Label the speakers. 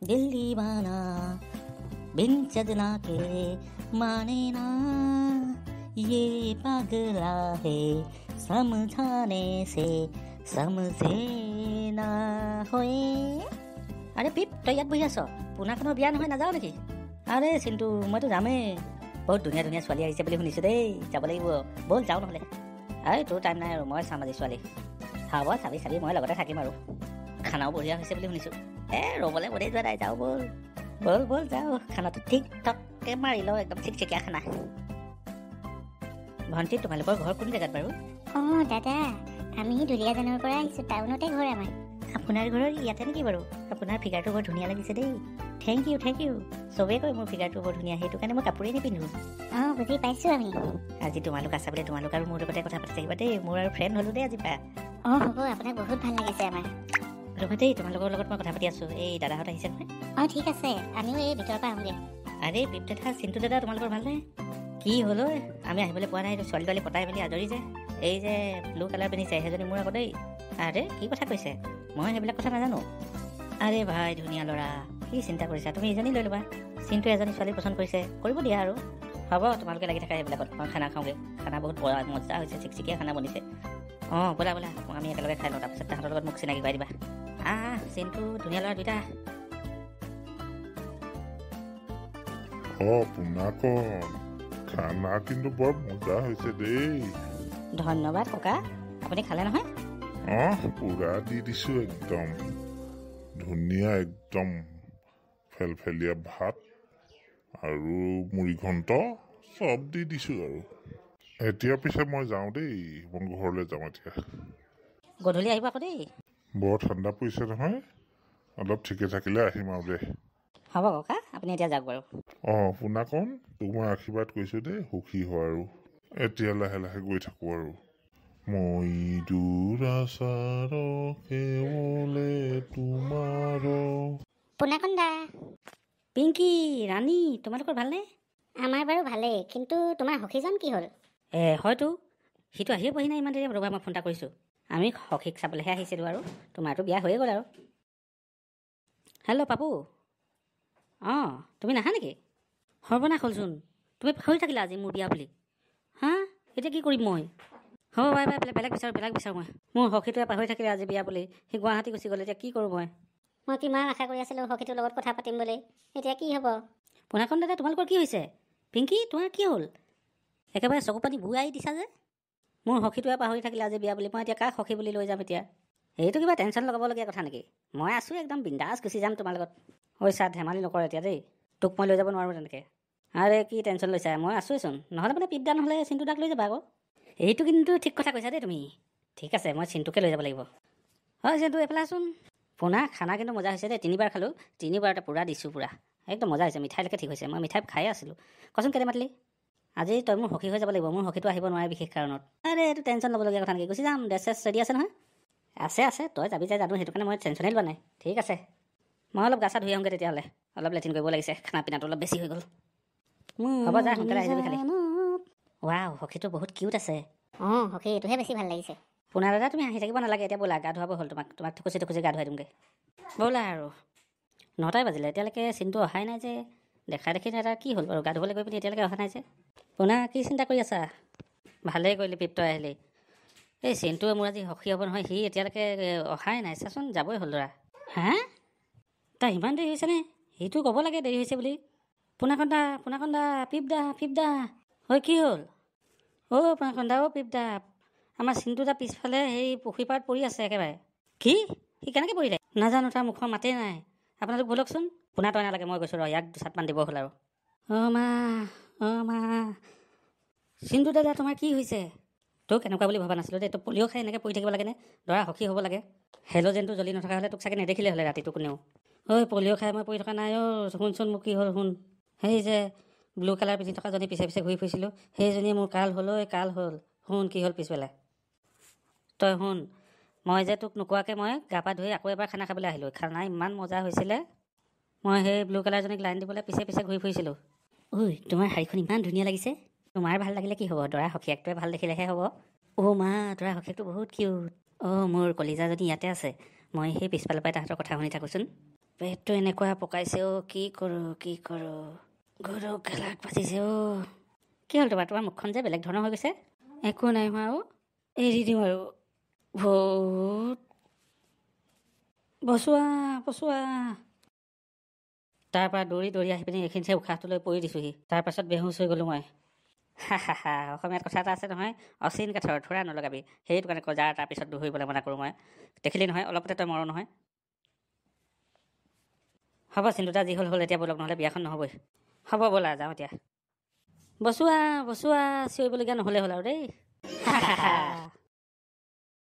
Speaker 1: दिल दीवाना बिन सजना के माने ना ये पागला है समझाने से समझे ना होए। আৰে পিপ তই ইয়াত বহি আছ? পোনাখনৰ বিয়া নহয়, নাযাওঁ নেকি? আৰে চিন্তু মইতো যামেই। বহুত ধুনীয়া ধুনীয়া ছোৱালী আহিছে বুলি শুনিছোঁ দেই, যাব লাগিব। ব'ল যাওঁ নহ'লে। এই তোৰ টাইম নাই আৰু, মই চাম আজি ছোৱালী। হ'ব চাবি চাবি, মই লগতে থাকিম আৰু। খানাও বঢ়িয়া হৈছে বুলি শুনিছোঁ। ৰ'বলৈ বধেই যোৱা নাই, যাওঁ ব'ল। ব'ল ব'ল যাওঁ, খানাটো ঠিক ঠককৈ মাৰি লওঁ, একদম চিকচিকীয়া খানা। ভণ্টি তোমালোকৰ ঘৰ কোন জেগাত বাৰু?
Speaker 2: দাদা আমি দুলীয়াজানৰ পৰা আহিছোঁ, টাউনতে ঘৰ আমাৰ।
Speaker 1: আপোনাৰ ঘৰৰ ইয়াতে নেকি বাৰু? আপোনাৰ ফিগাৰটো বৰ ধুনীয়া লাগিছে দেই। Thank you. চবেই কয় মোৰ ফিগাৰটো বৰ ধুনীয়া, সেইটো কাৰণে মই কাপোৰেই নিপিন্ধো।
Speaker 2: বুজি পাইছোঁ আমি।
Speaker 1: আজি তোমালোক আছা বোলে, তোমালোক আৰু মোৰ লগতে কথা পাতি থাকিবা দেই। মোৰ আৰু ফ্ৰেণ্ড হ'লো দেই আজিৰ পৰা।
Speaker 2: হ'ব, আপোনাক বহুত ভাল লাগিছে আমাৰ।
Speaker 1: ৰ'বা দেই, তোমালোকৰ লগত মই কথা পাতি আছোঁ। এই দাদাহঁত আহিছে নহয়?
Speaker 2: ঠিক আছে, আমিও এই ভিতৰৰ পৰা আহোঁগৈ।
Speaker 1: আৰে পিপ দাদা, চিন্তু দাদা, তোমালোকৰ ভালনে? কি হ'ল ঐ? আমি আহিবলৈ পোৱা নাই। ছোৱালী তোৱালী পতাই মেলি আজৰি যে। এই যে ব্লু কালাৰ পিন্ধিছে সেইজনী মোৰ আকৌ দেই। আৰে কি কথা কৈছে? মই সেইবিলাক কথা নাজানো। আৰে ভাই ধুনীয়া ল'ৰা, কি চিন্তা কৰিছা? তুমি ইজনী লৈ ল'বা। চিন্তু এজনী ছোৱালী পচন্দ কৰিছে, কৰিব দিয়া আৰু। হ'ব, তোমালোকে লাগি থাকা সেইবিলাকত। মই খানা খাওঁগৈ। খানা বহুত মজা হৈছে, চিকচিকীয়া খানা বনিছে। ব'লা আমি একেলগে খাই লওঁ, তাৰপিছত তাহাঁতৰ লগত মোক চিনাকি কৰাই দিবা। চিন্তু ধুনীয়া ল'ৰা দুইটা।
Speaker 3: পোনাকণ খানা কিন্তু বৰ মজা হৈছে দেই।
Speaker 1: ধন্যবাদ ককা, আপুনি খালে নহয়?
Speaker 3: পুৰা দি দিছোঁ, একদম ধুনীয়া, একদম ফেলফেলীয়া ভাত আৰু মুড়ি ঘণ্ট চব দি দিছোঁ আৰু। এতিয়া পিছে মই যাওঁ দেই, মই ঘৰলৈ যাওঁ এতিয়া।
Speaker 1: গধূলি আহিব আকৌ দেই।
Speaker 3: বৰ ঠাণ্ডা পৰিছে নহয়, অলপ ঠিকে থাকিলে আহিম আৰু দে।
Speaker 1: হ'ব ককা, আপুনি এতিয়া যাওক বাৰু।
Speaker 3: পোনাকণ তোক মই আশীৰ্বাদ কৰিছোঁ দেই, সুখী হয় আৰু। এতিয়া লাহে লাহে গৈ থাকোঁ আৰু। মই দুৰাচাৰ কেৱলে তোমাৰ।
Speaker 2: পোনাকণ দা।
Speaker 1: পিংকি, ৰাণী, তোমালোকৰ ভালনে?
Speaker 2: আমাৰ বাৰু ভালেই, কিন্তু তোমাৰ সখীজন কি হ'ল?
Speaker 1: হয়তো সিটো আহিয়ে পোৱাহি নাই ইমান দেৰি। ৰ'বা মই ফোন এটা কৰিছোঁ। আমি সখীক চাবলৈহে আহিছিলোঁ আৰু, তোমাৰতো বিয়া হৈয়ে গ'ল আৰু। হেল্ল' পাপু। তুমি নাহা নেকি? সৰ্বনাশ হ'লচোন, তুমি পাহৰি থাকিলা আজি মোৰ বিয়া বুলি। এতিয়া কি কৰিম মই? হ'ব বাই বেলেগ বিচাৰোঁ মই। মোৰ সখীটোৱে পাহৰি থাকিলে আজি বিয়া বুলি। সি গুৱাহাটী গুচি গ'ল, এতিয়া কি কৰোঁ মই?
Speaker 2: মই কিমান আশা কৰি আছিলোঁ সখীটোৰ লগত কথা পাতিম বুলি, এতিয়া কি হ'ব?
Speaker 1: পোনাকণ দাদা, তোমালোকৰ কি হৈছে? পিংকি, তোমাৰ কি হ'ল? একেবাৰে চকু পানী বুৱাই দিছা যে। মোৰ সখীটোৱে পাহৰি থাকিলে আজি বিয়া বুলি। মই এতিয়া কাক সখী বুলি লৈ যাম এতিয়া? এইটো কিবা টেনশ্যন লগাবলগীয়া কথা নেকি? মই আছোঁ একদম বিন্দাছ, গুচি যাম তোমাৰ লগত। ধেমালি নকৰে এতিয়া দেই, তোক মই লৈ যাব নোৱাৰোঁ তেনেকৈ। আৰে কি টেনশ্যন লৈছা? মই আছোঁচোন। নহ'লে মানে পিপদা নহ'লে চিন্তু দাক লৈ যাবা আকৌ। এইটো কিন্তু ঠিক কথা কৈছা দেই তুমি। ঠিক আছে, মই চিন্তুকে লৈ যাব লাগিব। চিন্তু এইফালে আছোন। পোনা খানা কিন্তু মজা হৈছে দেই, 3বাৰ খালোঁ, 3বাৰতে পূৰা দিছোঁ, পূৰা একদম মজা হৈছে। মিঠাইলৈকে ঠিক হৈছে। মই মিঠাই খায়ে আছিলোঁ। কচোন কেলৈ মাতিলি? আজি তই মোৰ সখী হৈ যাব লাগিব। মোৰ সখীটো আহিব নোৱাৰে বিশেষ কাৰণত। আৰে এইটো টেনশ্যন ল'বলগীয়া কথা নেকি? গুচি যাম, ড্ৰেছ চেছ ৰেডি আছে নহয়? আছে, তই যাবি যাই জানো, সেইটো কাৰণে মই টেনশ্যনেই লোৱা নাই। ঠিক আছে, মই অলপ গা চা ধুই আহোঁগৈ তেতিয়াহ'লে। অলপ লেট্ৰিন কৰিব লাগিছে, খানা পিনাটো অলপ বেছি হৈ গ'ল। হ'ব যা, সোনকালে আহি যাবি খালি। সখীটো বহুত কিউট আছে।
Speaker 2: সখী এইটোহে বেছি ভাল লাগিছে।
Speaker 1: পোনা দাদা, তুমি আহি থাকিব নালাগে, এতিয়া ব'লা, গা ধুৱাব হ'ল তোমাক থুকুচি গা ধুৱাই দিমগৈ। ব'লা আৰু। 9টাই বাজিলে, এতিয়ালৈকে চিন্তু অহাই নাই যে। দেখা দেখি এটা কি হ'ল বাৰু? গা ধুবলৈ গৈ পিনি এতিয়ালৈকে অহা নাই যে। পোনা কি চিন্তা কৰি আছা? ভালেই কৰিলি পিপ, তই আহিলি। এই চিন্তুৱে মোৰ আজি সখী হ'ব নহয়, সি এতিয়ালৈকে অহাই নাই। চাচোন, যাবই হ'ল ল'ৰা। তাৰ ইমান দেৰি হৈছেনে? সিটো ক'ব লাগে দেৰি হৈছে বুলি। পোনাকণ দা, পিপ দা। কি হ'ল? পোনাকণ দা, পিপ দা, আমাৰ চিন্তু দা পিছফালে সেই পুখুৰী পাৰত পৰি আছে একেবাৰে। কি? সি কেনেকৈ পৰিলে? নাজানো, তাৰ মুখৰ মাতেই নাই। আপোনালোক ব'লকচোন। পোনা তই নালাগে, মই গৈছোঁ ৰ, ইয়াক দুচাটমান দিব হ'ল আৰু। মা চিন্তু দাদা, তোমাৰ কি হৈছে? তোক এনেকুৱা বুলি ভবা নাছিলোঁ দেই। তোক পলিঅ' খাই এনেকৈ পৰি থাকিব লাগেনে? দৰা সখী হ'ব লাগে। হেল'জেনটো জ্বলি নথকা হ'লে তোক চাগে নেদেখিলে হ'লে ৰাতিটো কোনেও। পলিঅ' খাই মই পৰি থকা নাই। শুনচোন, মোক কি হ'ল শুন। সেই যে ব্লু কালাৰ পিন্ধি থকা জনী পিছে ঘূৰি ফুৰিছিলোঁ, সেইজনীয়ে মোৰ কাল হ'ল। শুন কি হ'ল পিছবেলা। তই শুন, মই যে তোক নোকোৱাকৈ মই গা পা ধুই আকৌ এবাৰ খানা খাবলৈ আহিলোঁ। খানা ইমান মজা হৈছিলে। মই সেই ব্লু কালাৰজনীক লাইন দিবলৈ পিছে ঘূৰি ফুৰিছিলোঁ। তোমাৰ শাড়ীখন ইমান ধুনীয়া লাগিছে। তোমাৰ ভাল লাগিলে কি হ'ব? দৰা সখীয়েকটোৱে ভাল দেখিলেহে হ'ব। মা, দৰা সখীয়েকটো বহুত কিউট। মোৰ কলিজাজনী ইয়াতে আছে। মই সেই পিছফালৰ পৰাই তাহাঁতৰ কথা শুনি থাকোঁচোন। পেটটো এনেকুৱা পকাইছে অ' কি কৰোঁ গৰু গেলাক বাজিছে অ' কি হ'ল তোমাৰ মুখখন যে বেলেগ ধৰণৰ হৈ গৈছে একো নাই হোৱা অ' এৰি দিওঁ আৰু ভূত বচোৱা তাৰপৰা দৌৰি আহি পিনি এইখিনিতে উশাহটো লৈ পৰি দিছোঁহি তাৰপাছত বেহুচ হৈ গ'লোঁ মই হা অসমীয়াত কথা এটা আছে নহয় অচিন কাঠৰ থোৰা নলগাবি সেইটো কাৰণে কয় যাৰ তাৰপিছত দৌৰিবলৈ মনা কৰোঁ মই দেখিলি নহয় অলপতে তই মৰ নহয় হ'ব চিন্তুতা যি হ'ল এতিয়া ব'লক নহ'লে বিয়াখন নহ'বই হ'ব ব'লা যাওঁ এতিয়া বচোৱা চিঞৰিবলগীয়া নহ'লে হ'ল আৰু দেই